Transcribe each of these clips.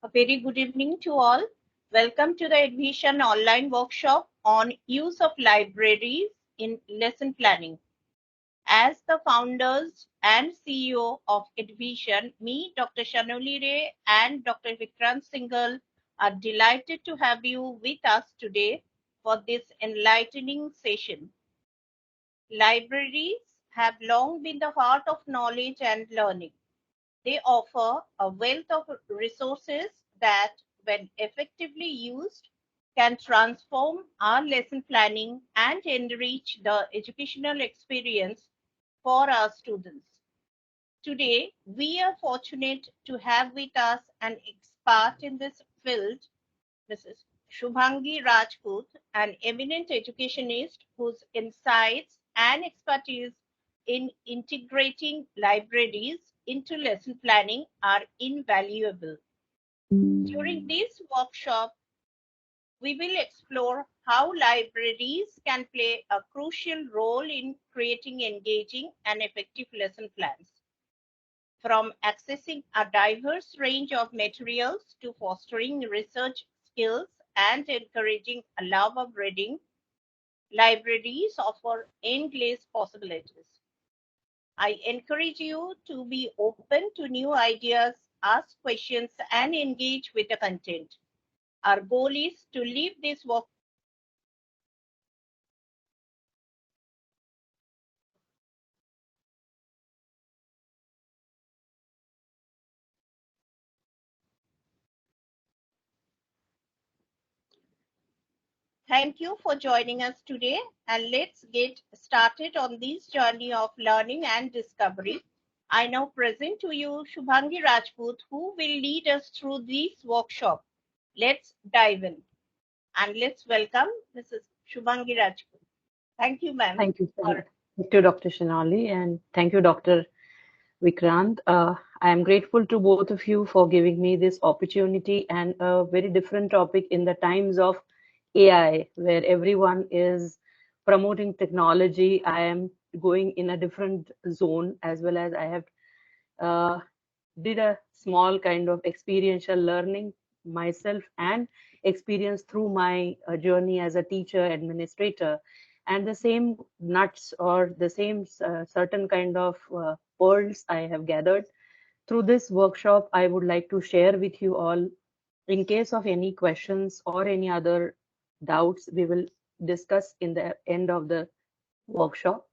A very good evening to all. Welcome to the EDVISHAN online workshop on use of libraries in lesson planning. As the founders and CEO of EDVISHAN, me, Dr. Shanoli Ray, and Dr. Vikrant Singhal are delighted to have you with us today for this enlightening session. Libraries have long been the heart of knowledge and learning. They offer a wealth of resources that, when effectively used, can transform our lesson planning and enrich the educational experience for our students. Today, we are fortunate to have with us an expert in this field, Mrs. Shubhangi Rajput, an eminent educationist whose insights and expertise in integrating libraries into lesson planning are invaluable. During this workshop, we will explore how libraries can play a crucial role in creating engaging and effective lesson plans. From accessing a diverse range of materials to fostering research skills and encouraging a love of reading, libraries offer endless possibilities. I encourage you to be open to new ideas, ask questions, and engage with the content. Our goal is to leave this work. Thank you for joining us today, and let's get started on this journey of learning and discovery. I now present to you Shubhangi Rajput, who will lead us through this workshop. Let's dive in, and let's welcome Mrs. Shubhangi Rajput. Thank you, ma'am. Thank you, sir. Thank you, Dr. Shinali, and thank you, Dr. Vikrant. I am grateful to both of you for giving me this opportunity and a very different topic in the times of AI, where everyone is promoting technology. I am going in a different zone, as well as I have did a small kind of experiential learning myself and experience through my journey as a teacher administrator, and the same nuts or the same certain kind of pearls I have gathered through this workshop. I would like to share with you all. In case of any questions or any other doubts, we will discuss in the end of the workshop.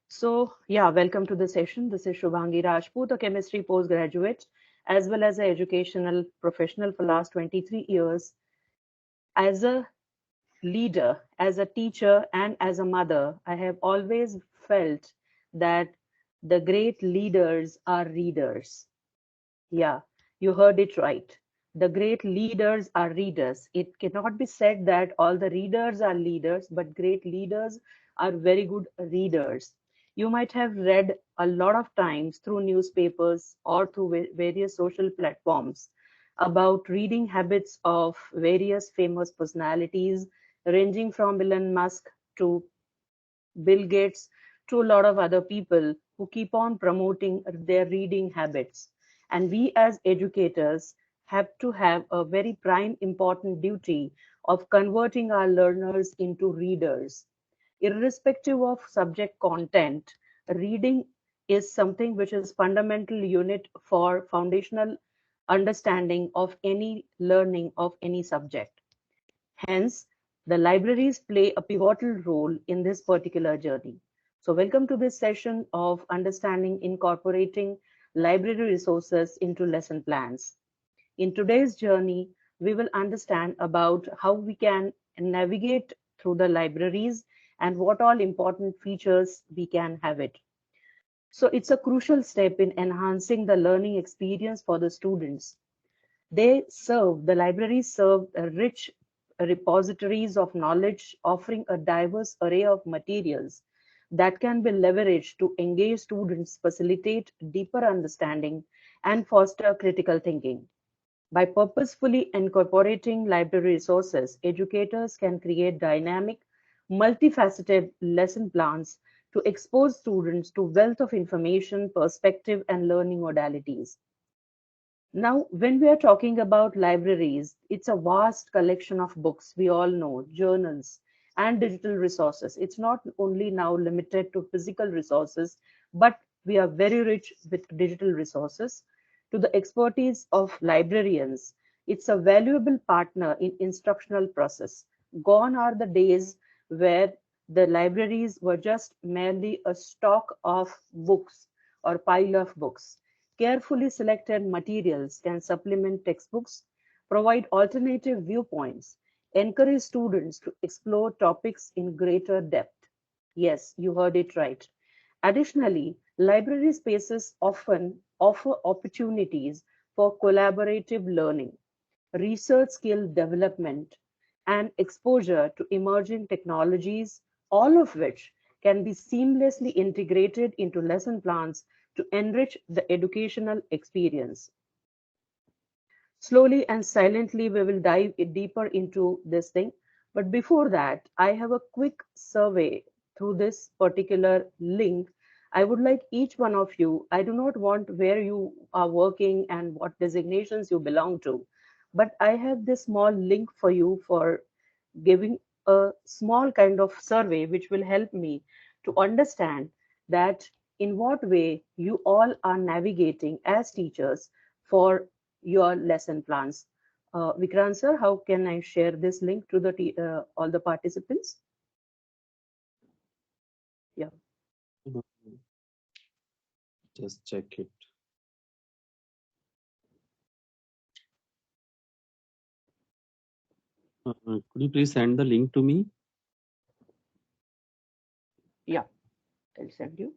So yeah, welcome to the session. This is Shubhangi Rajput, a chemistry postgraduate, as well as an educational professional for last 23 years. As a leader, as a teacher, and as a mother, I have always felt that the great leaders are readers. Yeah, you heard it right. The great leaders are readers. It cannot be said that all the readers are leaders, but great leaders are very good readers. You might have read a lot of times through newspapers or through various social platforms about reading habits of various famous personalities, ranging from Elon Musk to Bill Gates to a lot of other people who keep on promoting their reading habits. And we as educators have to have a very prime important duty of converting our learners into readers. Irrespective of subject content, reading is something which is fundamental unit for foundational understanding of any learning of any subject. Hence, the libraries play a pivotal role in this particular journey. So welcome to this session of understanding incorporating library resources into lesson plans. In today's journey, we will understand about how we can navigate through the libraries and what all important features we can have it. So it's a crucial step in enhancing the learning experience for the students. The libraries serve rich repositories of knowledge, offering a diverse array of materials that can be leveraged to engage students, facilitate deeper understanding, and foster critical thinking. By purposefully incorporating library resources, educators can create dynamic, multifaceted lesson plans to expose students to wealth of information, perspective, and learning modalities. Now, when we are talking about libraries, it's a vast collection of books, we all know, journals, and digital resources. It's not only now limited to physical resources, but we are very rich with digital resources. To the expertise of librarians, it's a valuable partner in instructional process. Gone are the days where the libraries were just merely a stock of books or pile of books. Carefully selected materials can supplement textbooks, provide alternative viewpoints, encourage students to explore topics in greater depth. Yes, you heard it right. Additionally, library spaces often offer opportunities for collaborative learning, research skill development, and exposure to emerging technologies, all of which can be seamlessly integrated into lesson plans to enrich the educational experience. Slowly and silently, we will dive deeper into this thing. But before that, I have a quick survey through this particular link. I would like each one of you, I do not want where you are working and what designations you belong to, but I have this small link for you for giving a small kind of survey which will help me to understand that in what way you all are navigating as teachers for your lesson plans. Vikrant sir, how can I share this link to the all the participants? Yeah. Uh, Just check it. Could you please send the link to me? Yeah, I'll send you.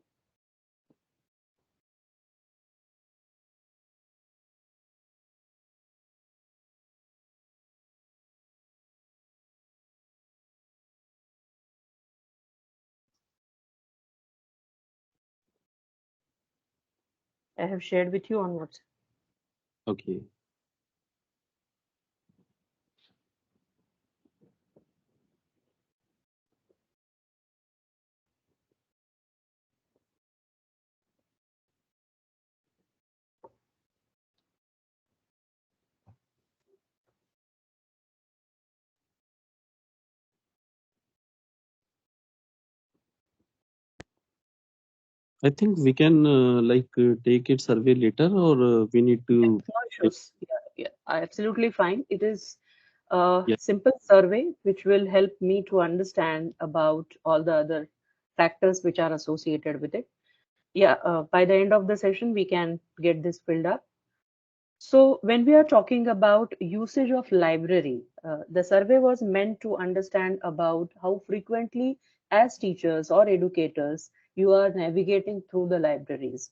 I have shared with you on WhatsApp. Okay. I think we can take it survey later, or we need Yeah, to. no issues. Yeah, yeah, absolutely fine. It is a Yeah. simple survey which will help me to understand about all the other factors which are associated with it. Yeah, by the end of the session, we can get this filled up. So when we are talking about usage of library, the survey was meant to understand about how frequently as teachers or educators you are navigating through the libraries.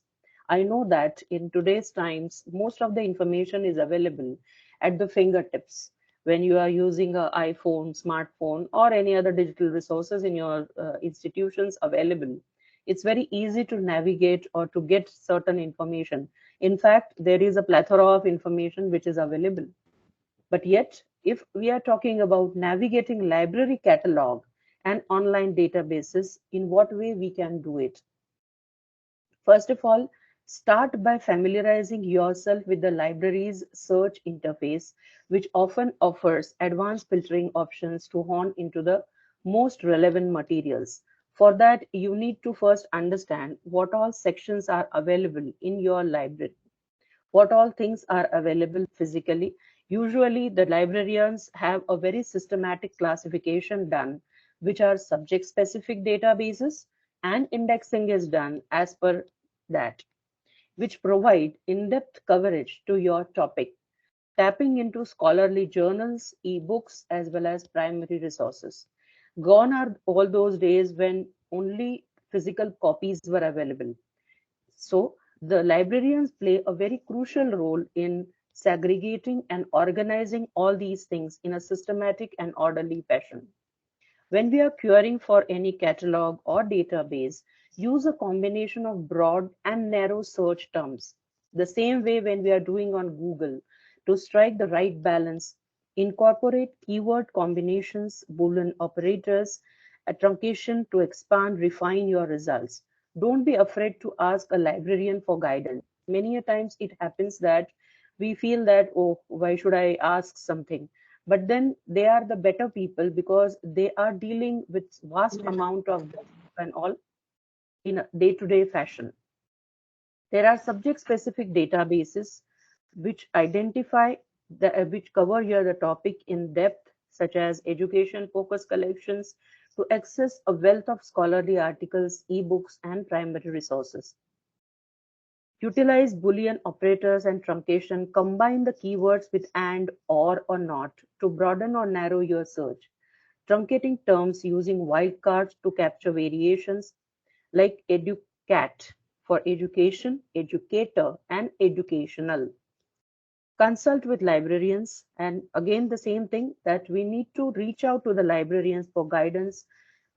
I know that in today's times, most of the information is available at the fingertips when you are using a iPhone, smartphone, or any other digital resources in your institutions available. It's very easy to navigate or to get certain information. In fact, there is a plethora of information which is available. But yet, if we are talking about navigating library catalog and online databases, in what way we can do it? First of all, start by familiarizing yourself with the library's search interface, which often offers advanced filtering options to hone into the most relevant materials. For that, you need to first understand what all sections are available in your library, what all things are available physically. Usually, the librarians have a very systematic classification done, which are subject specific databases, and indexing is done as per that, which provide in depth coverage to your topic, tapping into scholarly journals, ebooks, as well as primary resources. Gone are all those days when only physical copies were available. So the librarians play a very crucial role in segregating and organizing all these things in a systematic and orderly fashion. When we are querying for any catalog or database, use a combination of broad and narrow search terms. The same way when we are doing on Google, to strike the right balance, incorporate keyword combinations, Boolean operators, a truncation to expand, refine your results. Don't be afraid to ask a librarian for guidance. Many a times it happens that we feel that, oh, why should I ask something? But then they are the better people because they are dealing with vast amount of data and all in a day-to-day fashion. There are subject-specific databases which identify which cover here the topic in depth, such as education focus collections, to access a wealth of scholarly articles, ebooks, and primary resources. Utilize Boolean operators and truncation. Combine the keywords with and, or not to broaden or narrow your search. Truncating terms using wildcards to capture variations like educat for education, educator, and educational. Consult with librarians, and again the same thing, that we need to reach out to the librarians for guidance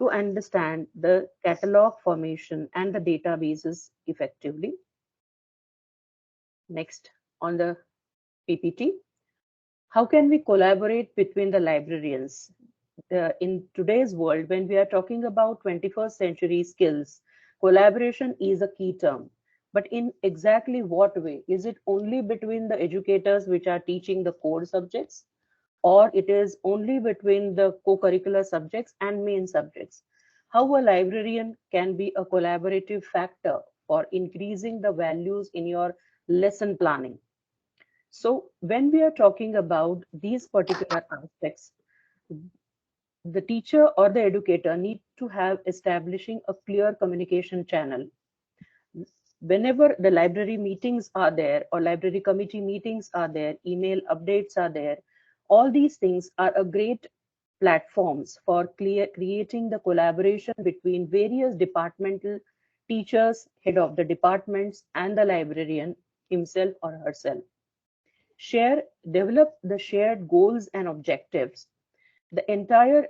to understand the catalog formation and the databases effectively. Next on the PPT, how can we collaborate between the librarians? In today's world, when we are talking about 21st century skills, collaboration is a key term. But in exactly what way? Is it only between the educators which are teaching the core subjects, or it is only between the co-curricular subjects and main subjects? How a librarian can be a collaborative factor for increasing the values in your lesson planning? So when we are talking about these particular aspects, the teacher or the educator need to have establishing a clear communication channel. Whenever the library meetings are there or library committee meetings are there, email updates are there, all these things are a great platforms for creating the collaboration between various departmental teachers, head of the departments, and the librarian himself or herself. Develop the shared goals and objectives. The entire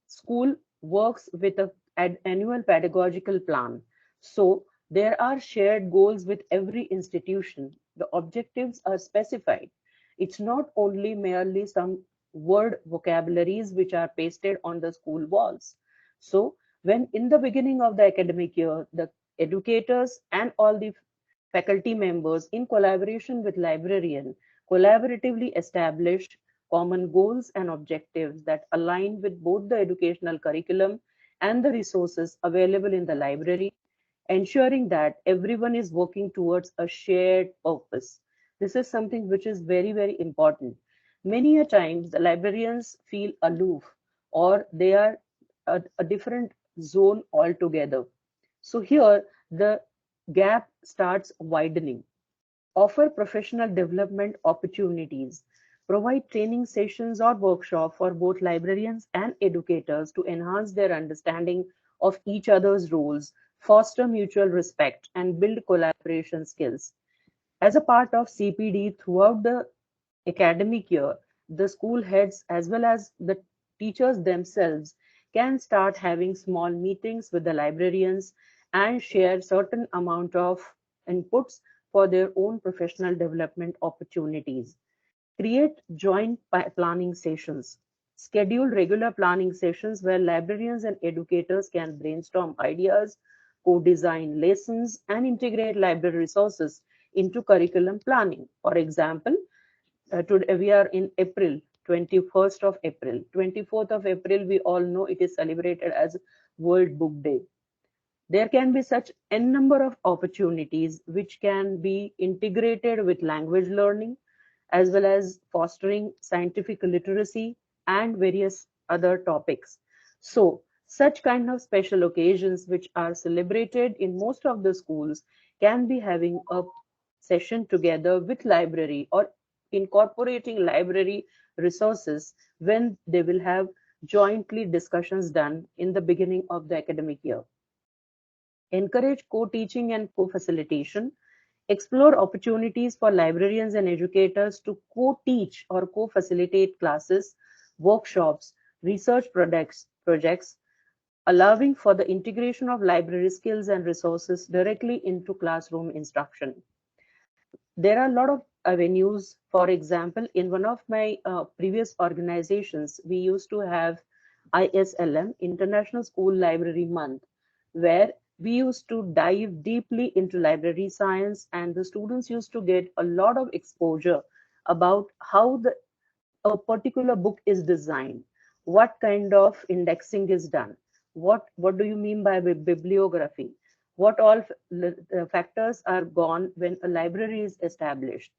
school works with an annual pedagogical plan. So there are shared goals with every institution. The objectives are specified. It's not only merely some word vocabularies which are pasted on the school walls. So when in the beginning of the academic year, the educators and all the faculty members in collaboration with librarian collaboratively establish common goals and objectives that align with both the educational curriculum and the resources available in the library, ensuring that everyone is working towards a shared purpose. This is something which is very, very important. Many a times the librarians feel aloof or they are a different zone altogether. So here the gap starts widening. Offer professional development opportunities, provide training sessions or workshops for both librarians and educators to enhance their understanding of each other's roles, foster mutual respect, and build collaboration skills. As a part of CPD throughout the academic year, the school heads as well as the teachers themselves can start having small meetings with the librarians and share certain amount of inputs for their own professional development opportunities. Create joint planning sessions. Schedule regular planning sessions where librarians and educators can brainstorm ideas, co-design lessons, and integrate library resources into curriculum planning. For example, today we are in April, 21st of April. 24th of April, we all know it is celebrated as World Book Day. There can be such n number of opportunities which can be integrated with language learning as well as fostering scientific literacy and various other topics. So such kind of special occasions which are celebrated in most of the schools can be having a session together with library or incorporating library resources when they will have jointly discussions done in the beginning of the academic year. Encourage co-teaching and co-facilitation. Explore opportunities for librarians and educators to co-teach or co-facilitate classes, workshops, research projects, allowing for the integration of library skills and resources directly into classroom instruction. There are a lot of avenues. For example, in one of my previous organizations, we used to have ISLM, International School Library Month, where we used to dive deeply into library science and the students used to get a lot of exposure about how a particular book is designed, what kind of indexing is done, what do you mean by bibliography, what all factors are gone when a library is established,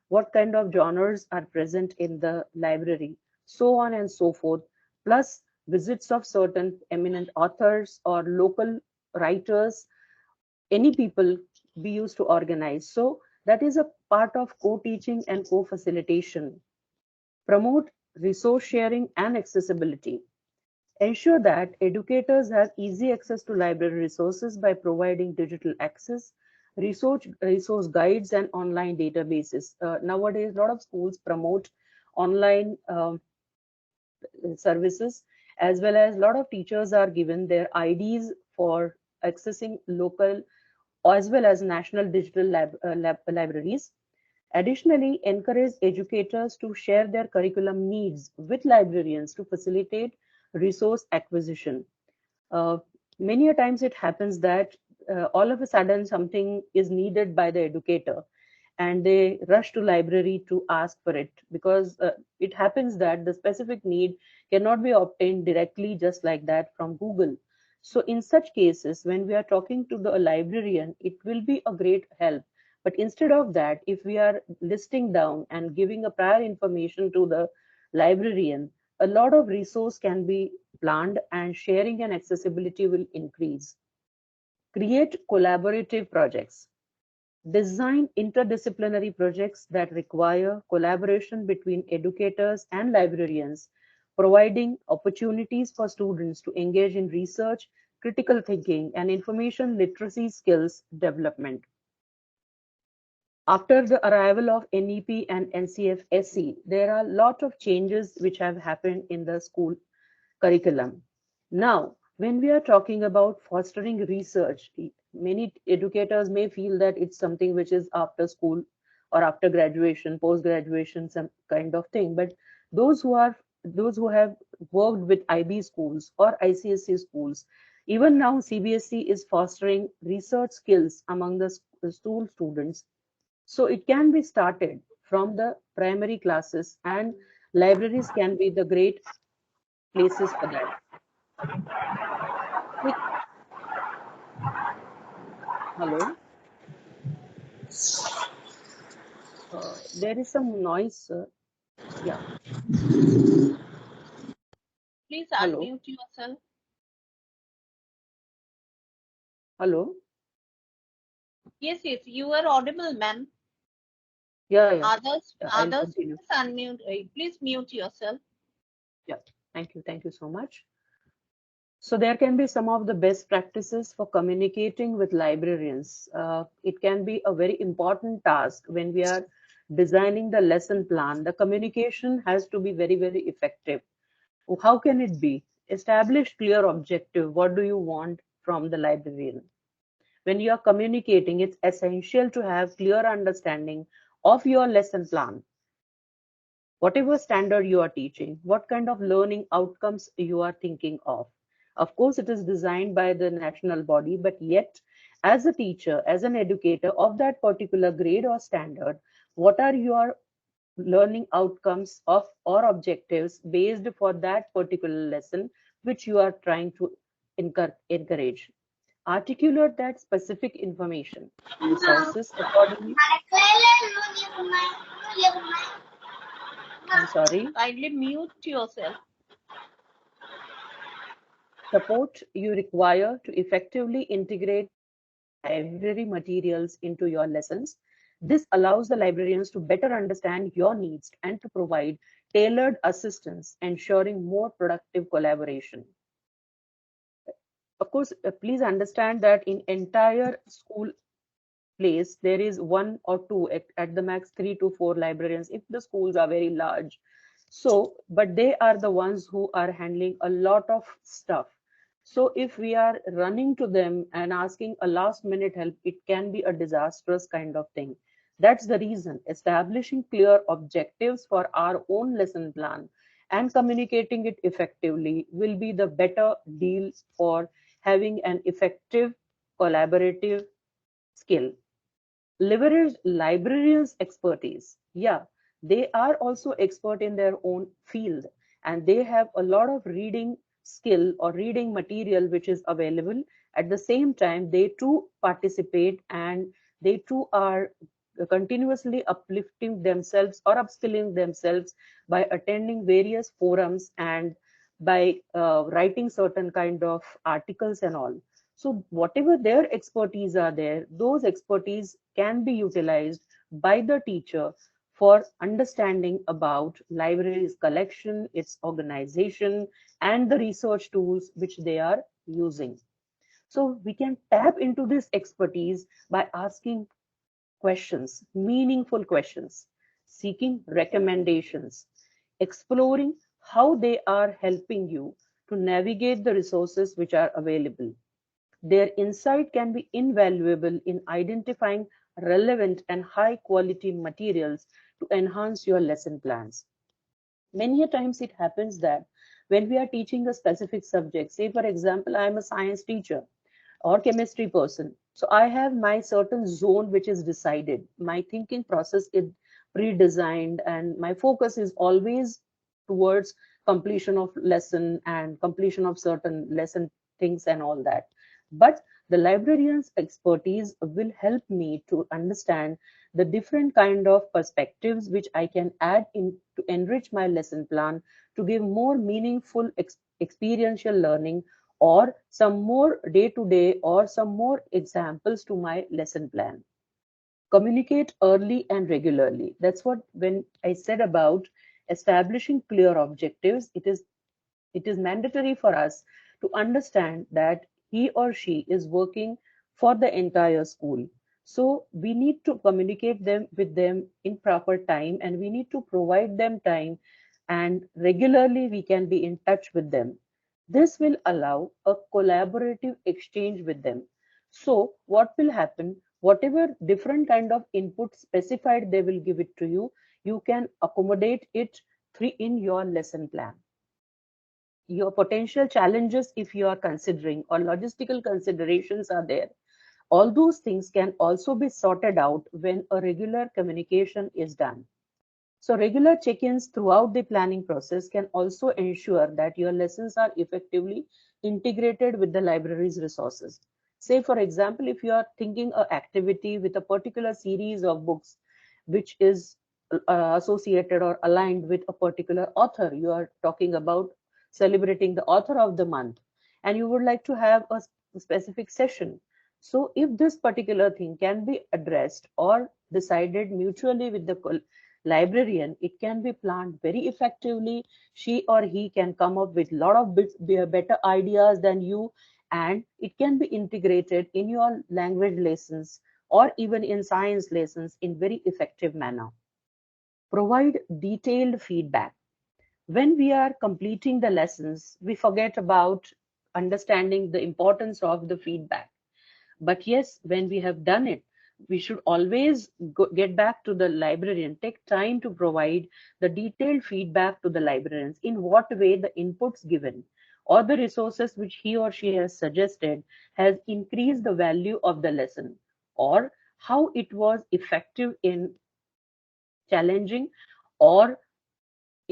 what kind of genres are present in the library, so on and so forth, plus visits of certain eminent authors or local writers, any people we used to organize. So that is a part of co-teaching and co-facilitation. Promote resource sharing and accessibility. Ensure that educators have easy access to library resources by providing digital access, resource guides, and online databases. Nowadays, a lot of schools promote online services, as well as a lot of teachers are given their IDs for accessing local as well as national digital libraries. Additionally, encourage educators to share their curriculum needs with librarians to facilitate resource acquisition. Uh, Many a times it happens that all of a sudden something is needed by the educator and they rush to library to ask for it, because it happens that the specific need cannot be obtained directly just like that from Google. So in such cases, when we are talking to the librarian, it will be a great help. But instead of that, if we are listing down and giving a prior information to the librarian, a lot of resource can be planned and sharing and accessibility will increase. Create collaborative projects. Design interdisciplinary projects that require collaboration between educators and librarians, providing opportunities for students to engage in research, critical thinking, and information literacy skills development. After the arrival of NEP and NCF-SE, there are a lot of changes which have happened in the school curriculum. Now, when we are talking about fostering research, many educators may feel that it's something which is after school or after graduation, post graduation, some kind of thing. But those who have worked with IB schools or ICSE schools, even now CBSE is fostering research skills among the school students. So it can be started from the primary classes, and libraries can be the great places for that. Hello. There is some noise, sir. Yeah. Please Hello. unmute yourself. Hello. Yes, yes, you are audible, ma'am. Yeah, yeah. Others, I'll others, continue. please unmute. Please mute yourself. Yeah. Thank you. Thank you so much. So there can be some of the best practices for communicating with librarians. It can be a very important task when we are designing the lesson plan. The communication has to be very, very effective. How can it be? Establish clear objective. What do you want from the librarian? When you are communicating, it's essential to have clear understanding of your lesson plan. Whatever standard you are teaching, what kind of learning outcomes you are thinking of. Of course, it is designed by the national body, but yet, as a teacher, as an educator of that particular grade or standard, what are your learning outcomes of or objectives based for that particular lesson which you are trying to encourage? Articulate that specific information, resources accordingly. I'm sorry. Kindly mute yourself. Support you require to effectively integrate library materials into your lessons. This allows the librarians to better understand your needs and to provide tailored assistance, ensuring more productive collaboration. Of course, please understand that in entire school place, there is one or two, at the max 3 to 4 librarians if the schools are very large. So, but they are the ones who are handling a lot of stuff. So if we are running to them and asking a last minute help, it can be a disastrous kind of thing. That's the reason establishing clear objectives for our own lesson plan and communicating it effectively will be the better deal for having an effective collaborative skill. Leverage librarians' expertise. Yeah, They are also expert in their own field, and they have a lot of reading skill or reading material which is available. At the same time, they too participate, and they too are continuously uplifting themselves or upskilling themselves by attending various forums and by writing certain kind of articles and all. So whatever their expertise are there, those expertise can be utilized by the teacher for understanding about library's collection, its organization, and the research tools which they are using. So we can tap into this expertise by asking questions, meaningful questions, seeking recommendations, exploring how they are helping you to navigate the resources which are available. Their insight can be invaluable in identifying relevant and high quality materials to enhance your lesson plans. Many a times it happens that when we are teaching a specific subject, say for example, I am a science teacher or chemistry person. So I have my certain zone which is decided. My thinking process is pre-designed, and my focus is always towards completion of lesson and completion of certain lesson things and all that. But the librarian's expertise will help me to understand the different kind of perspectives which I can add in to enrich my lesson plan to give more meaningful experiential learning, or some more day to day, or some more examples to my lesson plan. Communicate early and regularly. That's what, when I said about establishing clear objectives, it is mandatory for us to understand that he or she is working for the entire school. So we need to communicate them with them in proper time, and we need to provide them time, and regularly we can be in touch with them. This will allow a collaborative exchange with them. So what will happen, whatever different kind of input specified they will give it to you, you can accommodate it in your lesson plan. Your potential challenges, if you are considering, or logistical considerations are there, all those things can also be sorted out when a regular communication is done. So regular check-ins throughout the planning process can also ensure that your lessons are effectively integrated with the library's resources. Say for example, if you are thinking an activity with a particular series of books which is associated or aligned with a particular author, you are talking about celebrating the author of the month, and you would like to have a specific session. So if this particular thing can be addressed or decided mutually with the librarian, it can be planned very effectively. She or he can come up with a lot of better ideas than you, and it can be integrated in your language lessons or even in science lessons in very effective manner. Provide detailed feedback. When we are completing the lessons, we forget about understanding the importance of the feedback. But yes, when we have done it, we should always get back to the librarian, take time to provide the detailed feedback to the librarians in what way the inputs given or the resources which he or she has suggested has increased the value of the lesson, or how it was effective in challenging or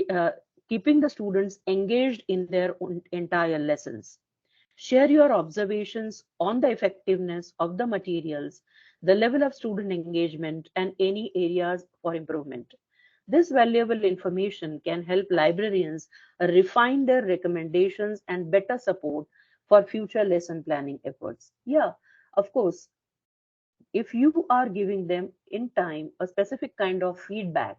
uh, keeping the students engaged in their entire lessons. Share your observations on the effectiveness of the materials, the level of student engagement, and any areas for improvement. This valuable information can help librarians refine their recommendations and better support for future lesson planning efforts. Yeah, of course, if you are giving them in time a specific kind of feedback,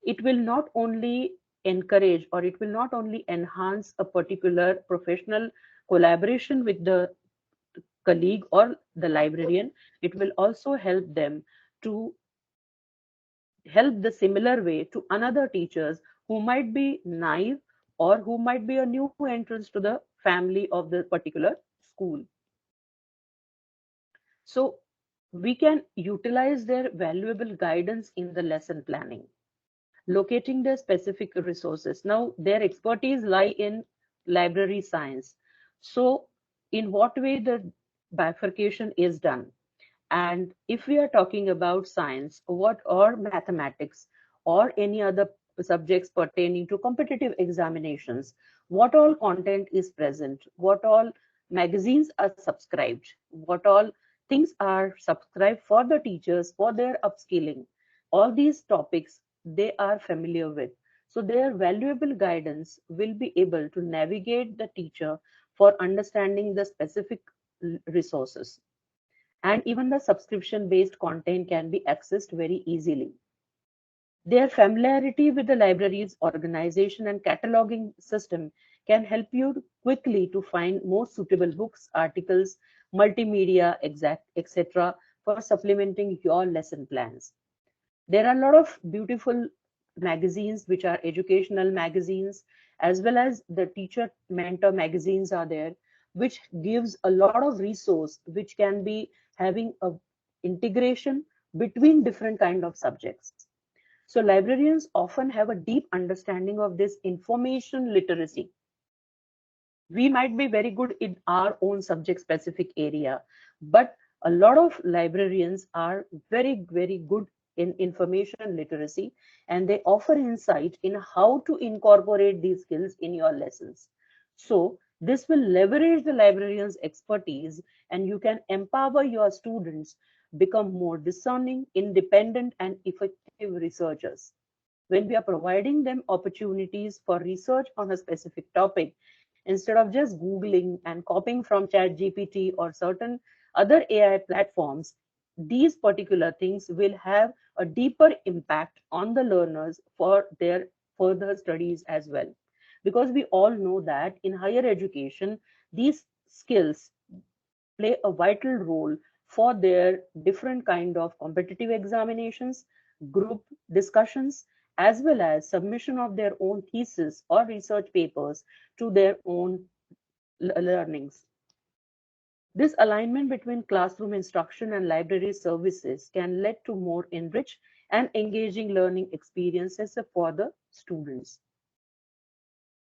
it will not only encourage, or it will not only enhance a particular professional collaboration with the colleague or the librarian, it will also help them to help the similar way to another teachers who might be naive or who might be a new entrance to the family of the particular school. So we can utilize their valuable guidance in the lesson planning, locating the specific resources. Now, their expertise lie in library science. So, in what way the bifurcation is done? And if we are talking about science, what or mathematics, or any other subjects pertaining to competitive examinations, what all content is present, what all magazines are subscribed, what all things are subscribed for the teachers for their upskilling. All these topics they are familiar with. So their valuable guidance will be able to navigate the teacher for understanding the specific resources. And even the subscription based content can be accessed very easily. Their familiarity with the library's organization and cataloging system can help you quickly to find more suitable books, articles, multimedia, etc. for supplementing your lesson plans. There are a lot of beautiful magazines which are educational magazines, as well as the teacher mentor magazines are there, which gives a lot of resource which can be having a integration between different kind of subjects. So librarians often have a deep understanding of this information literacy. We might be very good in our own subject specific area, but a lot of librarians are very good in information literacy, and they offer insight in how to incorporate these skills in your lessons. So this will leverage the librarian's expertise, and you can empower your students become more discerning, independent, and effective researchers. When we are providing them opportunities for research on a specific topic, instead of just Googling and copying from ChatGPT or certain other AI platforms, these particular things will have a deeper impact on the learners for their further studies as well. Because we all know that in higher education, these skills play a vital role for their different kind of competitive examinations, group discussions, as well as submission of their own thesis or research papers to their own learnings. This alignment between classroom instruction and library services can lead to more enriched and engaging learning experiences for the students.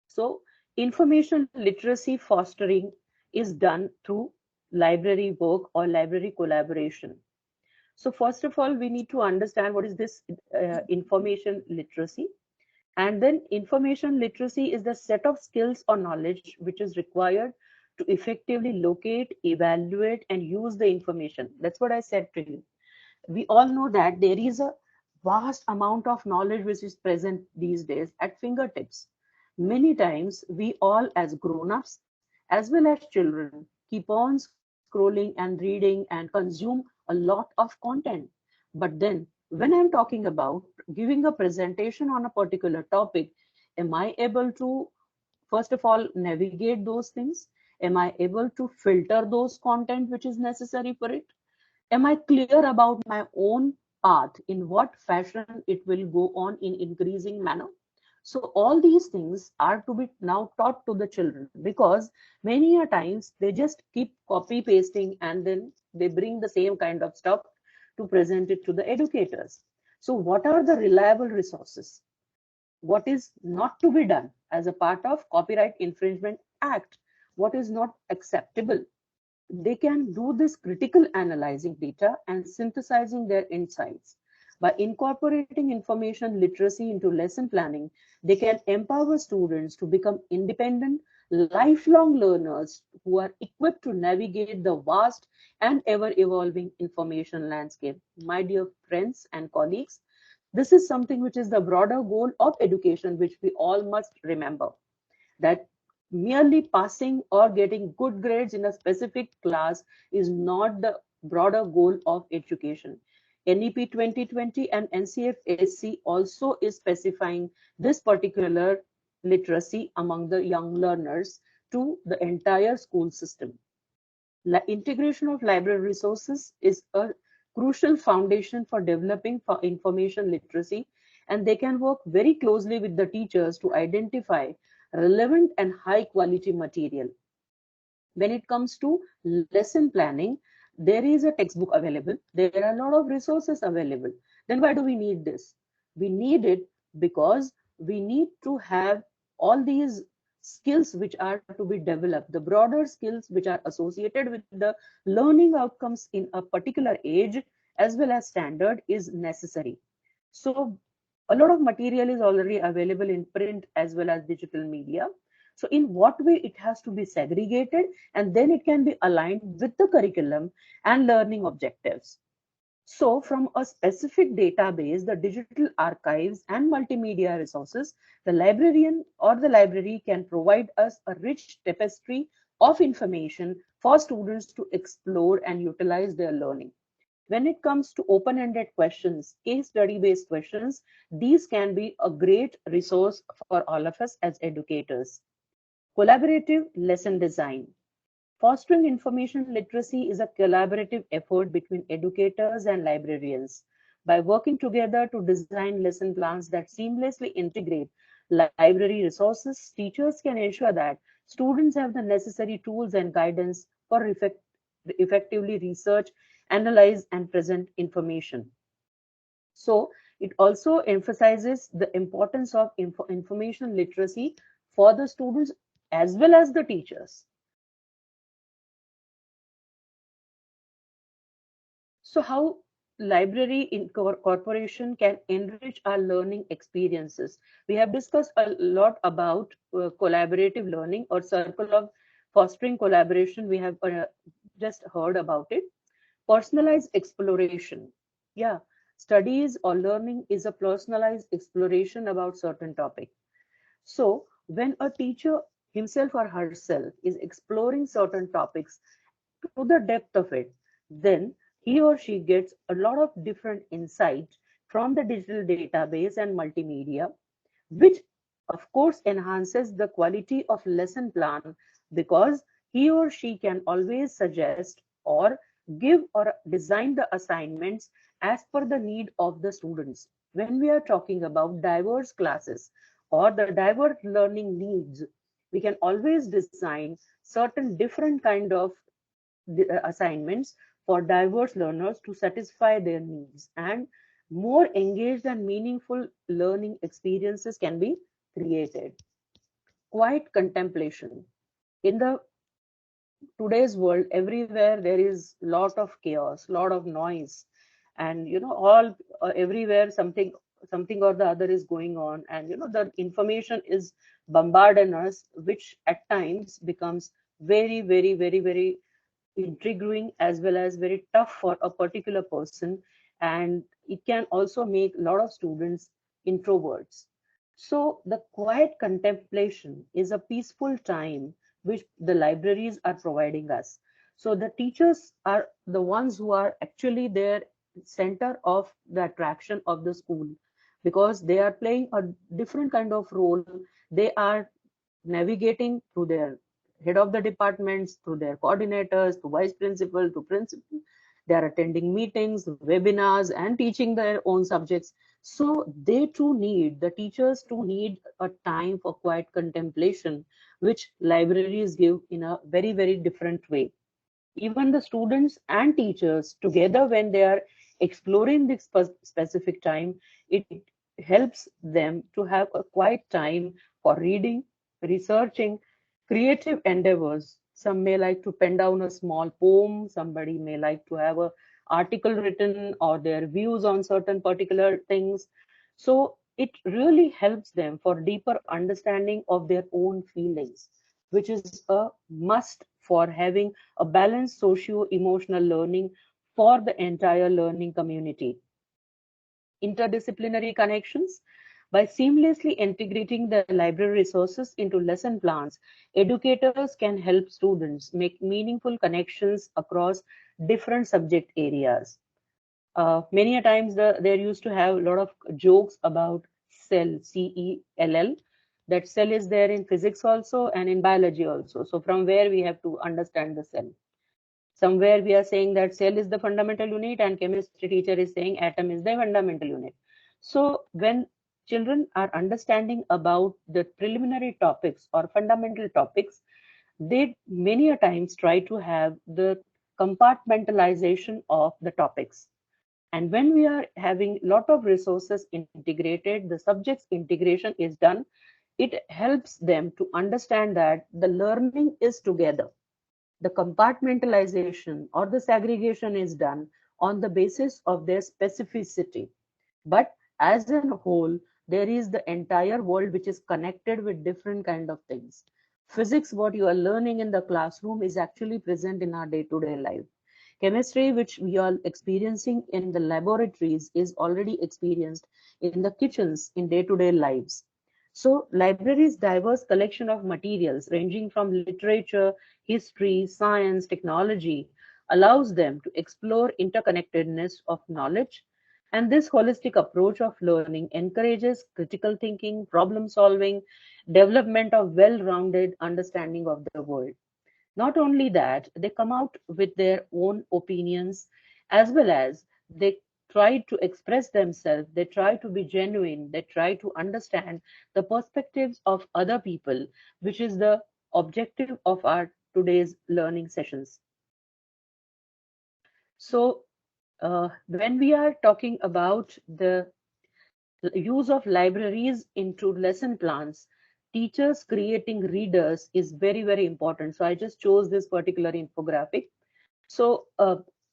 So information literacy fostering is done through library work or library collaboration. So first of all, we need to understand what is this information literacy. And then information literacy is the set of skills or knowledge which is required to effectively locate, evaluate, and use the information. That's what I said to you. We all know that there is a vast amount of knowledge which is present these days at fingertips. Many times we all as grown-ups as well as children keep on scrolling and reading and consume a lot of content. But then when I'm talking about giving a presentation on a particular topic, am I able to first of all navigate those things? Am I able to filter those content which is necessary for it? Am I clear about my own path, in what fashion it will go on in increasing manner? So all these things are to be now taught to the children, because many a times they just keep copy pasting and then they bring the same kind of stuff to present it to the educators. So what are the reliable resources? What is not to be done as a part of Copyright Infringement Act? What is not acceptable? They can do this critical analyzing data and synthesizing their insights. By incorporating information literacy into lesson planning, they can empower students to become independent, lifelong learners who are equipped to navigate the vast and ever-evolving information landscape. My dear friends and colleagues, this is something which is the broader goal of education, which we all must remember, that merely passing or getting good grades in a specific class is not the broader goal of education. NEP 2020 and NCF-SC also is specifying this particular literacy among the young learners to the entire school system. Integration of library resources is a crucial foundation for developing for information literacy, and they can work very closely with the teachers to identify relevant and high quality material. When it comes to lesson planning, there is a textbook available, there are a lot of resources available. Then why do we need this? We need it because we need to have all these skills which are to be developed, the broader skills which are associated with the learning outcomes in a particular age as well as standard is necessary. So A lot of material is already available in print as well as digital media. So in what way it has to be segregated, and then it can be aligned with the curriculum and learning objectives. So from a specific database, the digital archives and multimedia resources, the librarian or the library can provide us a rich tapestry of information for students to explore and utilize their learning. When it comes to open-ended questions, case study-based questions, these can be a great resource for all of us as educators. Collaborative lesson design. Fostering information literacy is a collaborative effort between educators and librarians. By working together to design lesson plans that seamlessly integrate library resources, teachers can ensure that students have the necessary tools and guidance for effectively research, analyze, and present information. So it also emphasizes the importance of information literacy for the students as well as the teachers. So how library in corporation can enrich our learning experiences. We have discussed a lot about collaborative learning or circle of fostering collaboration. We have just heard about it. Personalized exploration. Yeah, studies or learning is a personalized exploration about certain topic. So when a teacher himself or herself is exploring certain topics to the depth of it, then he or she gets a lot of different insights from the digital database and multimedia, which of course enhances the quality of lesson plan because he or she can always suggest or give or design the assignments as per the need of the students. When we are talking about diverse classes or the diverse learning needs, we can always design certain different kind of assignments for diverse learners to satisfy their needs, and more engaged and meaningful learning experiences can be created. Quiet contemplation. In the today's world, everywhere there is lot of chaos, lot of noise, and all everywhere something or the other is going on, and the information is bombarding us, which at times becomes very, very, very, very intriguing as well as very tough for a particular person, and it can also make a lot of students introverts. So the quiet contemplation is a peaceful time which the libraries are providing us. So the teachers are the ones who are actually their center of the attraction of the school, because they are playing a different kind of role. They are navigating through their head of the departments, through their coordinators, to vice principal, to principal. They are attending meetings, webinars, and teaching their own subjects. So they too need, the teachers too need a time for quiet contemplation, which libraries give in a very, very different way. Even the students and teachers together, when they are exploring this specific time, it helps them to have a quiet time for reading, researching, creative endeavors. Some may like to pen down a small poem, somebody may like to have a article written or their views on certain particular things. So it really helps them for deeper understanding of their own feelings, which is a must for having a balanced socio-emotional learning for the entire learning community. Interdisciplinary connections. By seamlessly integrating the library resources into lesson plans, educators can help students make meaningful connections across different subject areas. Many a times there used to have a lot of jokes about cell, CELL. That cell is there in physics also and in biology also. So from where we have to understand the cell. Somewhere we are saying that cell is the fundamental unit and chemistry teacher is saying atom is the fundamental unit. So when children are understanding about the preliminary topics or fundamental topics, they many a times try to have the compartmentalization of the topics. And when we are having a lot of resources integrated, the subjects integration is done, it helps them to understand that the learning is together. The compartmentalization or the segregation is done on the basis of their specificity. But as a whole, there is the entire world which is connected with different kind of things. Physics, what you are learning in the classroom, is actually present in our day-to-day life. Chemistry, which we are experiencing in the laboratories, is already experienced in the kitchens in day-to-day lives. So libraries' diverse collection of materials ranging from literature, history, science, technology allows them to explore interconnectedness of knowledge, and this holistic approach of learning encourages critical thinking, problem solving, development of well-rounded understanding of the world. Not only that, they come out with their own opinions, as well as they try to express themselves, they try to be genuine, they try to understand the perspectives of other people, which is the objective of our today's learning sessions. So, when we are talking about the use of libraries into lesson plans, teachers creating readers is very, very important. So I just chose this particular infographic. So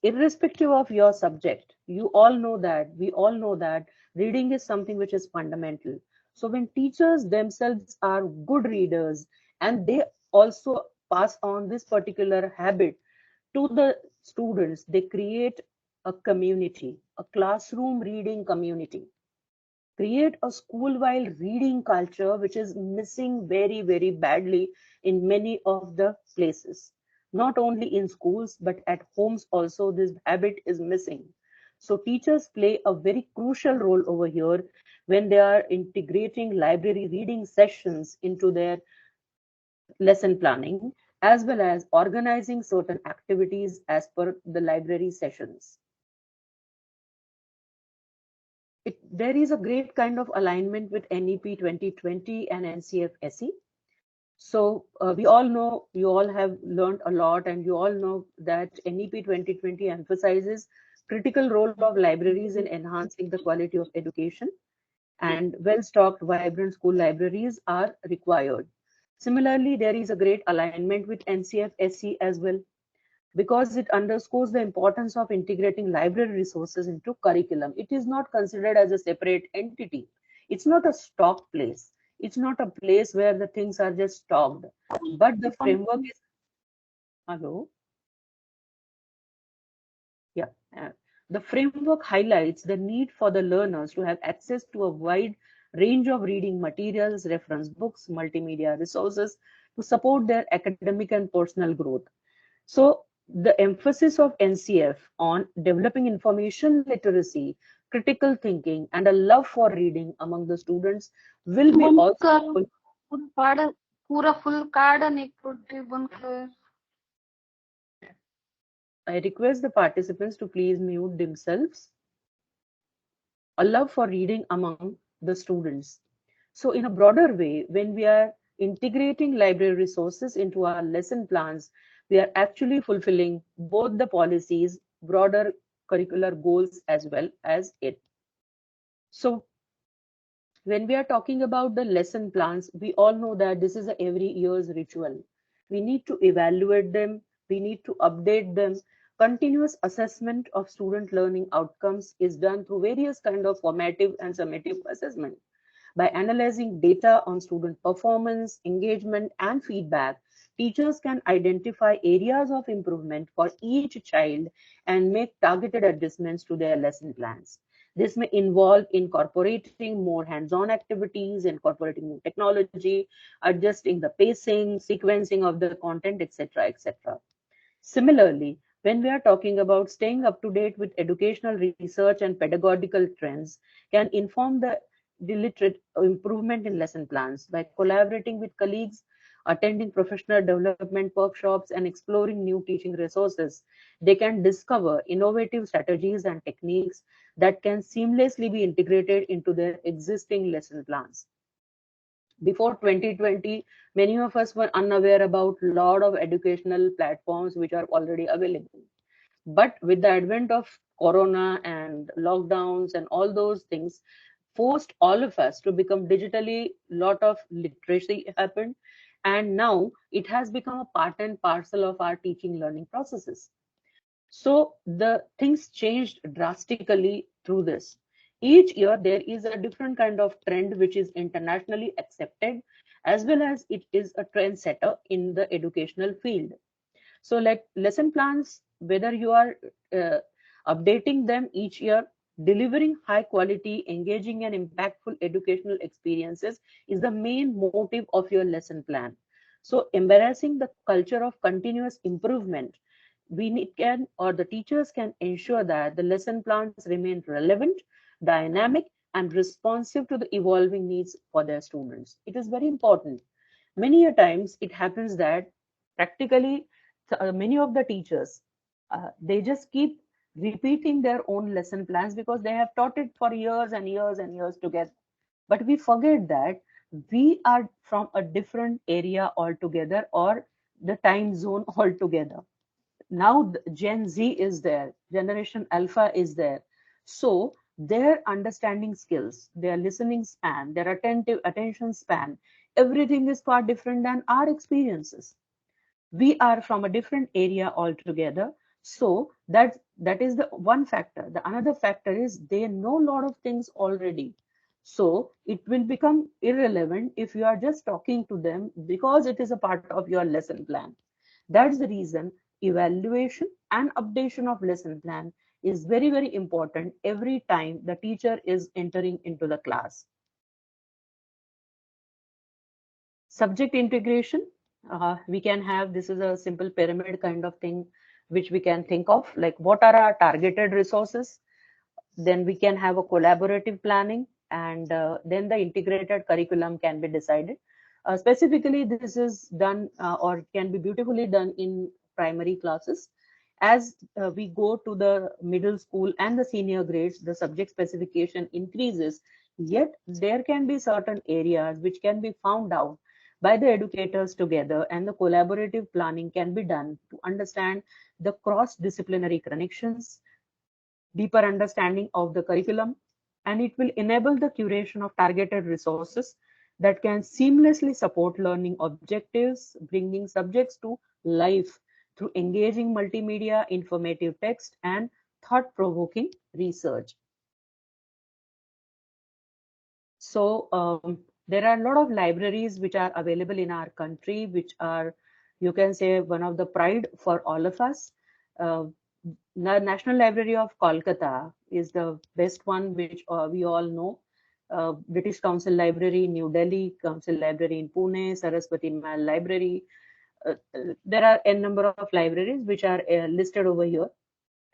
irrespective of your subject, you all know that, we all know that reading is something which is fundamental. So when teachers themselves are good readers and they also pass on this particular habit to the students, they create a community, a classroom reading community, create a school-wide reading culture, which is missing very, very badly in many of the places. Not only in schools, but at homes also, this habit is missing. So teachers play a very crucial role over here when they are integrating library reading sessions into their lesson planning, as well as organizing certain activities as per the library sessions. There is a great kind of alignment with NEP 2020 and NCF SE. So we all know, you all have learned a lot, and you all know that NEP 2020 emphasizes critical role of libraries in enhancing the quality of education, and well-stocked, vibrant school libraries are required. Similarly, there is a great alignment with NCF SE as well, because it underscores the importance of integrating library resources into curriculum. It is not considered as a separate entity. It's not a stock place. It's not a place where the things are just stocked. But the framework is, hello? Yeah. The framework highlights the need for the learners to have access to a wide range of reading materials, reference books, multimedia resources to support their academic and personal growth. So the emphasis of NCF on developing information literacy, critical thinking, and a love for reading among the students will be also. पूरा full card and I request the participants to please mute themselves. A love for reading among the students. So in a broader way, when we are integrating library resources into our lesson plans, we are actually fulfilling both the policies, broader curricular goals, as well as it. So when we are talking about the lesson plans, we all know that this is a every year's ritual. We need to evaluate them, we need to update them. Continuous assessment of student learning outcomes is done through various kind of formative and summative assessment. By analyzing data on student performance, engagement, and feedback, teachers can identify areas of improvement for each child and make targeted adjustments to their lesson plans. This may involve incorporating more hands-on activities, incorporating new technology, adjusting the pacing, sequencing of the content, etc., etc. Similarly, when we are talking about staying up to date with educational research and pedagogical trends, can inform the deliberate improvement in lesson plans by collaborating with colleagues, attending professional development workshops, and exploring new teaching resources. They can discover innovative strategies and techniques that can seamlessly be integrated into their existing lesson plans. Before 2020, many of us were unaware about a lot of educational platforms which are already available. But with the advent of Corona and lockdowns and all those things, forced all of us to become digitally, lot of literacy happened. And now it has become a part and parcel of our teaching learning processes. So the things changed drastically through this. Each year, there is a different kind of trend which is internationally accepted, as well as it is a trendsetter in the educational field. So, like lesson plans, whether you are uh, updating them each year, delivering high quality, engaging, and impactful educational experiences is the main motive of your lesson plan. So, embarrassing the culture of continuous improvement, can, or the teachers can ensure that the lesson plans remain relevant, dynamic, and responsive to the evolving needs for their students. It is very important. Many a times it happens that practically many of the teachers, they just keep repeating their own lesson plans because they have taught it for years and years and years together. But we forget that we are from a different area altogether, or the time zone altogether. Now Gen Z is there, Generation Alpha is there. So their understanding skills, their listening span, their attentive attention span, everything is far different than our experiences. We are from a different area altogether. So that is the one factor. The another factor is they know a lot of things already. So it will become irrelevant if you are just talking to them because it is a part of your lesson plan. That's the reason evaluation and updation of lesson plan is very, very important every time the teacher is entering into the class. Subject integration, we can have, this is a simple pyramid kind of thing which we can think of, like what are our targeted resources, then we can have a collaborative planning, and then the integrated curriculum can be decided. Specifically, this is done or can be beautifully done in primary classes. As we go to the middle school and the senior grades, the subject specification increases, yet there can be certain areas which can be found out by the educators together, and the collaborative planning can be done to understand the cross-disciplinary connections, deeper understanding of the curriculum, and it will enable the curation of targeted resources that can seamlessly support learning objectives, bringing subjects to life through engaging multimedia, informative text, and thought-provoking research. So there are a lot of libraries which are available in our country, which are, you can say, one of the pride for all of us. The National Library of Kolkata is the best one, which we all know. British Council Library, New Delhi, Council Library in Pune, Saraswati Mahal Library. There are a number of libraries which are listed over here.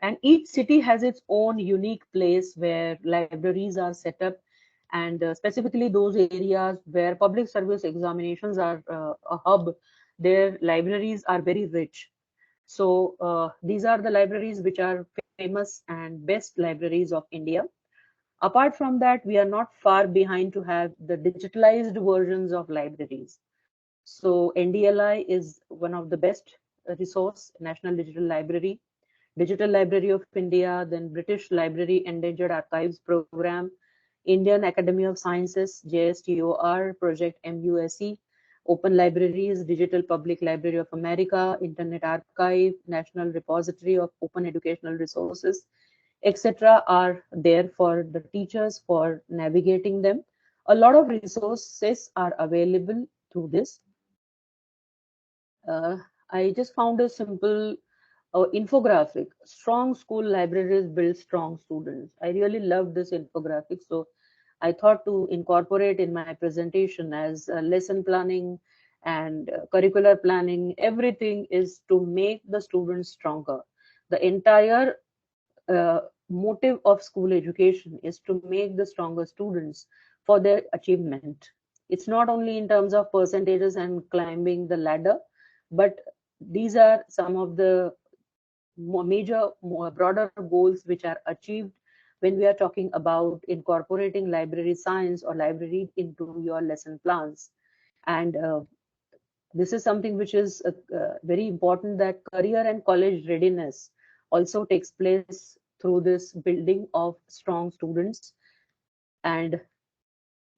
And each city has its own unique place where libraries are set up, and specifically those areas where public service examinations are a hub, their libraries are very rich. So these are the libraries which are famous and best libraries of India. Apart from that, we are not far behind to have the digitalized versions of libraries. So NDLI is one of the best resource, National Digital Library, Digital Library of India, then British Library Endangered Archives Program, Indian Academy of Sciences, JSTOR, Project MUSE, Open Libraries, Digital Public Library of America, Internet Archive, National Repository of Open Educational Resources, etc. are there for the teachers for navigating them. A lot of resources are available through this. I just found a simple infographic. Strong school libraries build strong students. I really love this infographic, so I thought to incorporate in my presentation as lesson planning and curricular planning. Everything is to make the students stronger. The entire motive of school education is to make the stronger students for their achievement. It's not only in terms of percentages and climbing the ladder, but these are some of the major, broader goals which are achieved when we are talking about incorporating library science or library into your lesson plans. And this is something which is very important, that career and college readiness also takes place through this building of strong students. And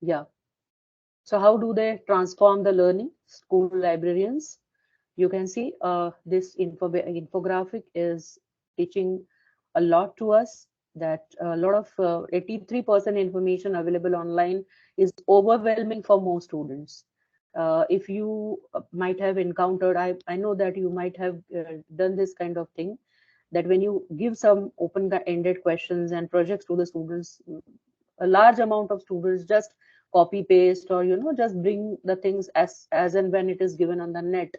yeah, so how do they transform the learning? School librarians, you can see this infographic is teaching a lot to us. that a lot of 83% information available online is overwhelming for most students. If you might have encountered, I know that you might have done this kind of thing, that when you give some open-ended questions and projects to the students, a large amount of students just copy paste, or just bring the things as and when it is given on the net.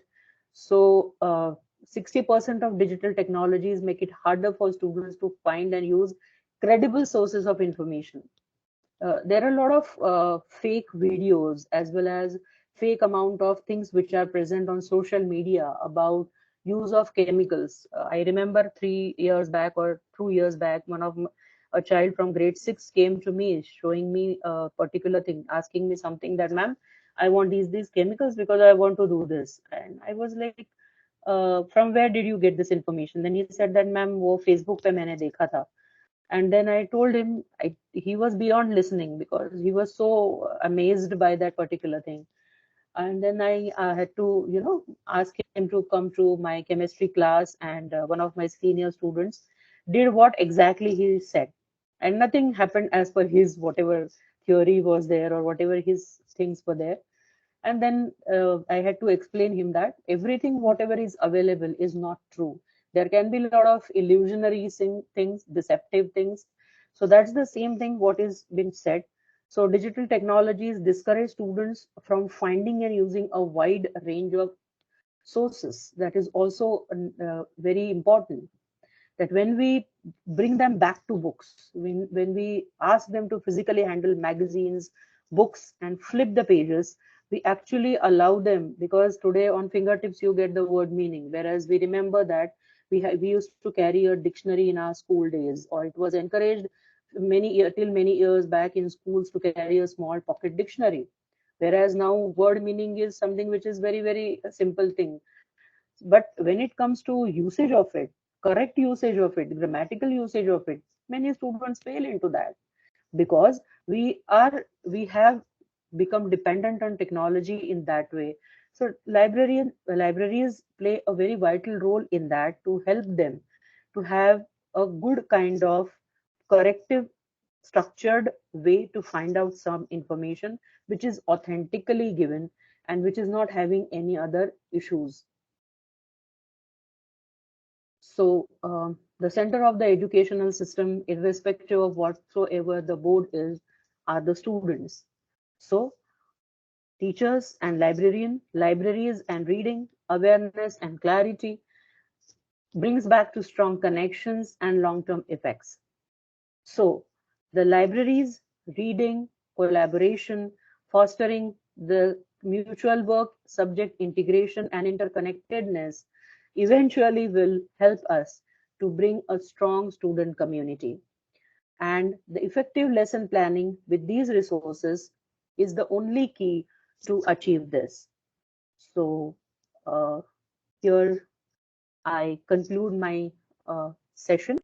So 60% of digital technologies make it harder for students to find and use credible sources of information. There are a lot of fake videos as well as fake amount of things which are present on social media about use of chemicals. I remember 3 years back or 2 years back, a child from grade 6 came to me showing me a particular thing, asking me something that, ma'am, I want these chemicals because I want to do this. And I was like, from where did you get this information? Then he said that, ma'am, wo Facebook pe maine dekha tha. And then I told him, he was beyond listening because he was so amazed by that particular thing. And then I had to, ask him to come to my chemistry class, and one of my senior students did what exactly he said. And nothing happened as per his whatever theory was there or whatever his things were there. And then I had to explain him that everything whatever is available is not true. There can be a lot of illusionary things, deceptive things. So that's the same thing what is been said. So digital technologies discourage students from finding and using a wide range of sources. That is also very important, that when we bring them back to books, when we ask them to physically handle magazines, books, and flip the pages, we actually allow them, because today on fingertips you get the word meaning, whereas we remember that we used to carry a dictionary in our school days, or it was encouraged till many years back in schools to carry a small pocket dictionary, whereas now word meaning is something which is very, very simple thing. But when it comes to usage of it, correct usage of it, grammatical usage of it, many students fail into that, because we have become dependent on technology in that way. So libraries play a very vital role in that, to help them to have a good kind of corrective structured way to find out some information which is authentically given and which is not having any other issues. So the center of the educational system, irrespective of whatsoever the board is, are the students. So teachers and libraries and reading, awareness and clarity brings back to strong connections and long-term effects. So the libraries, reading, collaboration, fostering the mutual work, subject integration and interconnectedness eventually will help us to bring a strong student community. And the effective lesson planning with these resources is the only key to achieve this. So here I conclude my session.